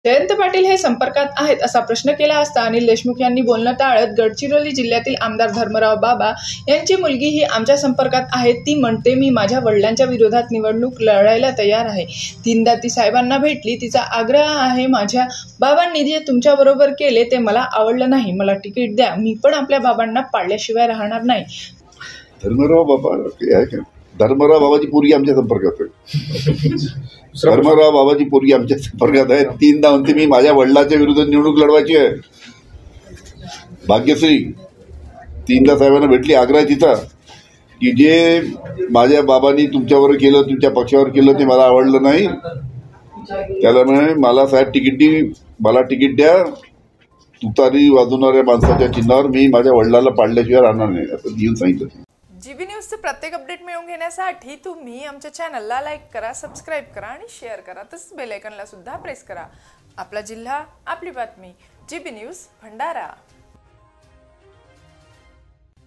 जयंत पाटील हे संपर्कात आहेत असा प्रश्न केला असता अनिल देशमुख यांनी बोलणं टाळत गडचिरोली जिल्ह्यातील आमदार धर्मराव बाबा यांची मुलगी ही आमच्या संपर्कात आहे. ती म्हणते मी माझ्या वडिलांच्या विरोधात निवडणूक लढायला तयार आहे. 3दा ती साहेबांना भेटली. तिचा आग्रह आहे माझ्या बाबांनी जे तुमच्याबरोबर केले ते मला आवडलं नाही. मला तिकीट द्या. मी पण आपल्या बाबांना पाडल्याशिवाय राहणार नाही. धर्मराव बाबाची पोरगी आमच्या संपर्कात आहे. धर्मराव बाबाची पोरगी आमच्या संपर्कात आहे. 3दा म्हणते मी माझ्या वडिलांच्या विरोधात निवडणूक लढवायची आहे. भाग्यश्री 3दा साहेबांना भेटली. आग्रह तिचा की जे माझ्या बाबांनी तुमच्यावर केलं, तुमच्या पक्षावर केलं ते मला आवडलं नाही. त्याला म्हणे मला साहेब मला तिकीट द्या. तुतारी वाजवणाऱ्या माणसाच्या चिन्हावर मी माझ्या वडिलाला पाडल्याशिवाय राहणार नाही असं येऊन सांगितलं. जीबी न्यूजचे प्रत्येक अपडेट मिळवून घेण्यासाठी तुम्ही आमच्या चॅनलला लाईक करा, सबस्क्राईब करा आणि शेअर करा. तसंच बेल आयकॉनला सुद्धा प्रेस करा. आपला जिल्हा, आपली बातमी. GB news Bhandara.